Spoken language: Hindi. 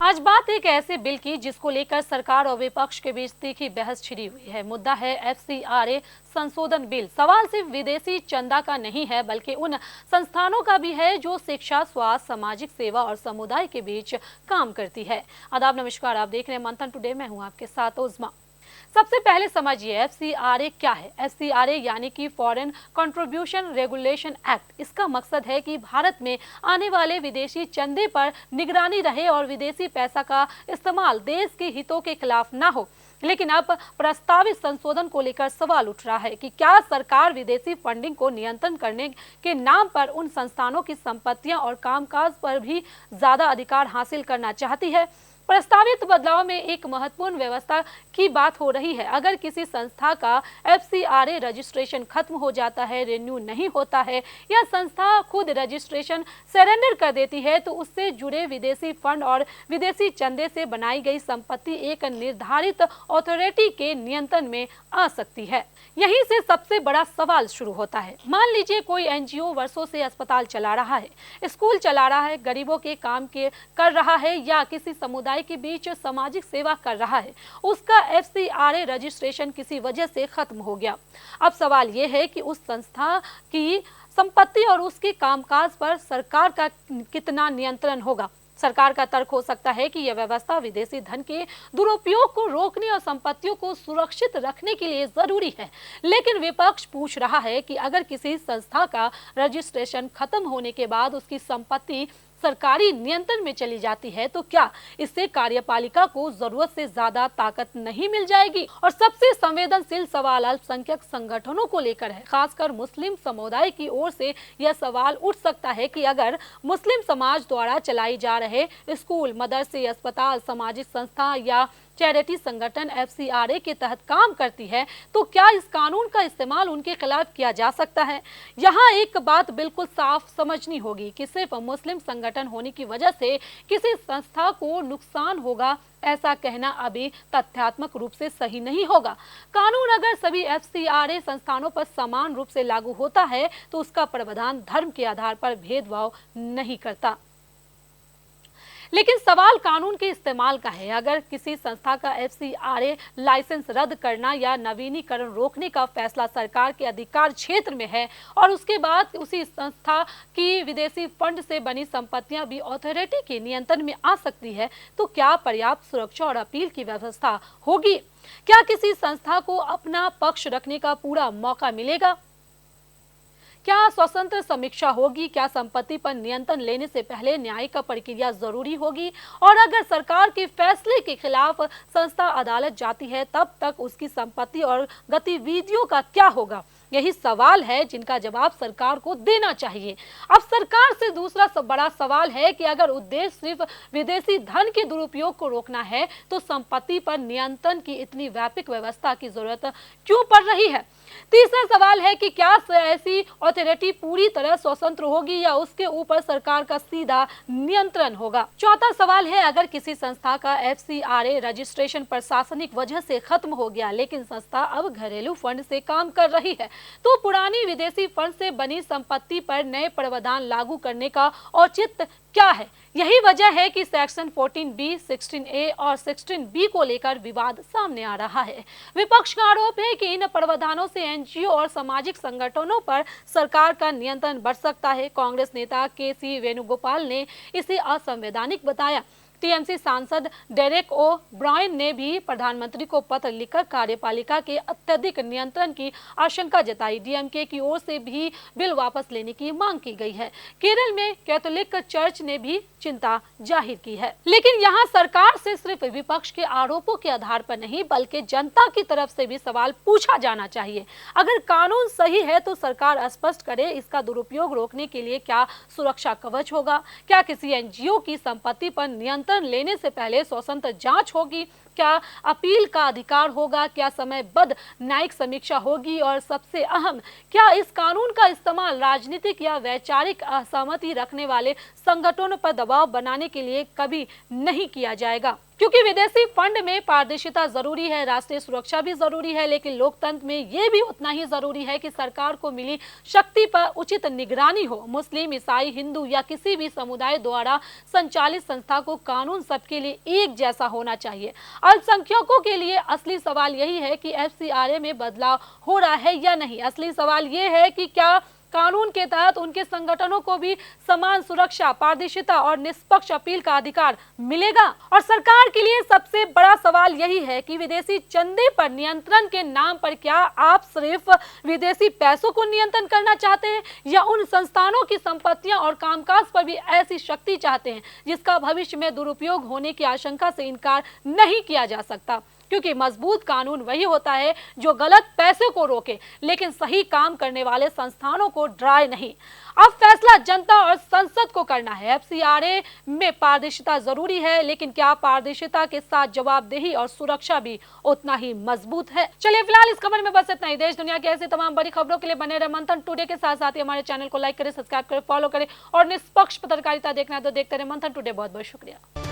आज बात एक ऐसे बिल की जिसको लेकर सरकार और विपक्ष के बीच तीखी बहस छिड़ी हुई है। मुद्दा है एफसीआरए संशोधन बिल। सवाल सिर्फ विदेशी चंदा का नहीं है बल्कि उन संस्थानों का भी है जो शिक्षा, स्वास्थ्य, सामाजिक सेवा और समुदाय के बीच काम करती है। आदाब, नमस्कार, आप देख रहे हैं मंथन टुडे। मैं हूं आपके साथ उज़मा। सबसे पहले समझिए एफसीआरए क्या है। एफसीआरए यानी कि फॉरेन कंट्रीब्यूशन रेगुलेशन एक्ट। इसका मकसद है कि भारत में आने वाले विदेशी चंदे पर निगरानी रहे और विदेशी पैसा का इस्तेमाल देश के हितों के खिलाफ ना हो। लेकिन अब प्रस्तावित संशोधन को लेकर सवाल उठ रहा है कि क्या सरकार विदेशी फंडिंग को नियंत्रण करने के नाम पर उन संस्थानों की संपत्तियां और कामकाज पर भी ज्यादा अधिकार हासिल करना चाहती है। प्रस्तावित बदलाव में एक महत्वपूर्ण व्यवस्था की बात हो रही है। अगर किसी संस्था का एफसीआरए रजिस्ट्रेशन खत्म हो जाता है, रिन्यू नहीं होता है या संस्था खुद रजिस्ट्रेशन सरेंडर कर देती है तो उससे जुड़े विदेशी फंड और विदेशी चंदे से बनाई गई संपत्ति एक निर्धारित अथॉरिटी के नियंत्रण में आ सकती है। यहीं से सबसे बड़ा सवाल शुरू होता है। मान लीजिए कोई एनजीओ वर्षों से अस्पताल चला रहा है, स्कूल चला रहा है, गरीबों के काम कर रहा है या किसी समुदाय के बीच सामाजिक सेवा कर रहा है। उसका एफसीआरए रजिस्ट्रेशन किसी वजह से खत्म हो गया। अब सवाल यह है कि उस संस्था की संपत्ति और उसके कामकाज पर सरकार का कितना नियंत्रण होगा। सरकार का तर्क हो सकता है कि यह व्यवस्था विदेशी धन के दुरुपयोग को रोकने और संपत्तियों को सुरक्षित रखने के लिए जरूरी है। लेकिन विपक्ष पूछ रहा है कि अगर किसी संस्था का रजिस्ट्रेशन खत्म होने के बाद उसकी संपत्ति सरकारी नियंत्रण में चली जाती है तो क्या इससे कार्यपालिका को जरूरत से ज्यादा ताकत नहीं मिल जाएगी। और सबसे संवेदनशील सवाल अल्पसंख्यक संगठनों को लेकर है। खासकर मुस्लिम समुदाय की ओर से यह सवाल उठ सकता है कि अगर मुस्लिम समाज द्वारा चलाई जा रहे स्कूल, मदरसे, अस्पताल, सामाजिक संस्था या चैरिटी संगठन एफसीआरए के तहत काम करती है तो क्या इस कानून का इस्तेमाल उनके खिलाफ किया जा सकता है। यहाँ एक बात बिल्कुल साफ समझनी होगी कि सिर्फ मुस्लिम संगठन होने की वजह से किसी संस्था को नुकसान होगा, ऐसा कहना अभी तथ्यात्मक रूप से सही नहीं होगा। कानून अगर सभी एफसीआरए संस्थानों पर समान रूप से लागू होता है तो उसका प्रावधान धर्म के आधार पर भेदभाव नहीं करता। लेकिन सवाल कानून के इस्तेमाल का है। अगर किसी संस्था का एफसीआरए लाइसेंस रद्द करना या नवीनीकरण रोकने का फैसला सरकार के अधिकार क्षेत्र में है और उसके बाद उसी संस्था की विदेशी फंड से बनी संपत्तियां भी अथॉरिटी के नियंत्रण में आ सकती है तो क्या पर्याप्त सुरक्षा और अपील की व्यवस्था होगी। क्या किसी संस्था को अपना पक्ष रखने का पूरा मौका मिलेगा। क्या स्वतंत्र समीक्षा होगी। क्या संपत्ति पर नियंत्रण लेने से पहले न्यायिक प्रक्रिया जरूरी होगी। और अगर सरकार के फैसले के खिलाफ संस्था अदालत जाती है तब तक उसकी संपत्ति और गतिविधियों का क्या होगा। यही सवाल है जिनका जवाब सरकार को देना चाहिए। अब सरकार से दूसरा बड़ा सवाल है कि अगर उद्देश्य सिर्फ विदेशी धन के दुरुपयोग को रोकना है तो संपत्ति पर नियंत्रण की इतनी व्यापक व्यवस्था की जरूरत क्यों पड़ रही है। तीसरा सवाल है कि क्या ऐसी अथॉरिटी पूरी तरह स्वतंत्र होगी या उसके ऊपर सरकार का सीधा नियंत्रण होगा। चौथा सवाल है अगर किसी संस्था का एफसीआरए रजिस्ट्रेशन प्रशासनिक वजह से खत्म हो गया लेकिन संस्था अब घरेलू फंड से काम कर रही है तो पुरानी विदेशी फंड से बनी संपत्ति पर नए प्रावधान लागू करने का औचित्य क्या है। यही वजह है कि सेक्शन 14B, 16A और 16B को लेकर विवाद सामने आ रहा है। विपक्ष का आरोप है कि इन प्रावधानों से एनजीओ और सामाजिक संगठनों पर सरकार का नियंत्रण बढ़ सकता है। कांग्रेस नेता KC वेणुगोपाल ने इसे असंवैधानिक बताया। टीएमसी सांसद डेरेक ओ ब्रायन ने भी प्रधानमंत्री को पत्र लिखकर कार्यपालिका के अत्यधिक नियंत्रण की आशंका जताई। डीएमके की ओर से भी बिल वापस लेने की मांग की गई है। केरल में कैथोलिक चर्च ने भी चिंता जाहिर की है। लेकिन यहाँ सरकार से सिर्फ विपक्ष के आरोपों के आधार पर नहीं बल्कि जनता की तरफ से भी सवाल पूछा जाना चाहिए। अगर कानून सही है तो सरकार स्पष्ट करे इसका दुरुपयोग रोकने के लिए क्या सुरक्षा कवच होगा। क्या किसी एनजीओ की संपत्ति पर नियंत्रण लेने से पहले स्वतंत्र जांच होगी। क्या अपील का अधिकार होगा। क्या समयबद्ध न्यायिक समीक्षा होगी। और सबसे अहम, क्या इस कानून का इस्तेमाल राजनीतिक या वैचारिक असहमति रखने वाले संगठनों पर दबाव बनाने के लिए कभी नहीं किया जाएगा। क्योंकि विदेशी फंड में पारदर्शिता जरूरी है, राष्ट्रीय सुरक्षा भी जरूरी है, लेकिन लोकतंत्र में ये भी उतना ही जरूरी है कि सरकार को मिली शक्ति पर उचित निगरानी हो। मुस्लिम, ईसाई, हिंदू या किसी भी समुदाय द्वारा संचालित संस्था को काम कानून सबके लिए एक जैसा होना चाहिए। अल्पसंख्यकों के लिए असली सवाल यही है कि एफसीआरए में बदलाव हो रहा है या नहीं। असली सवाल ये है कि क्या कानून के तहत उनके संगठनों को भी समान सुरक्षा, पारदर्शिता और निष्पक्ष अपील का अधिकार मिलेगा। और सरकार के लिए सबसे बड़ा सवाल यही है कि विदेशी चंदे पर नियंत्रण के नाम पर क्या आप सिर्फ विदेशी पैसों को नियंत्रण करना चाहते हैं या उन संस्थानों की संपत्तियां और कामकाज पर भी ऐसी शक्ति चाहते हैं जिसका भविष्य में दुरुपयोग होने की आशंका से इनकार नहीं किया जा सकता। क्योंकि मजबूत कानून वही होता है जो गलत पैसे को रोके लेकिन सही काम करने वाले संस्थानों को डराए नहीं। अब फैसला जनता और संसद को करना है। एफसीआरए में पारदर्शिता जरूरी है, लेकिन क्या पारदर्शिता के साथ जवाबदेही और सुरक्षा भी उतना ही मजबूत है? चलिए फिलहाल इस खबर में बस इतना ही। देश दुनिया की ऐसी तमाम बड़ी खबरों के लिए बने रहे मंथन टुडे के साथ साथ ही हमारे चैनल को लाइक करें, सब्सक्राइब करें, फॉलो करें और निष्पक्ष पत्रकारिता देखना है तो देखते रहे मंथन टुडे। बहुत बहुत शुक्रिया।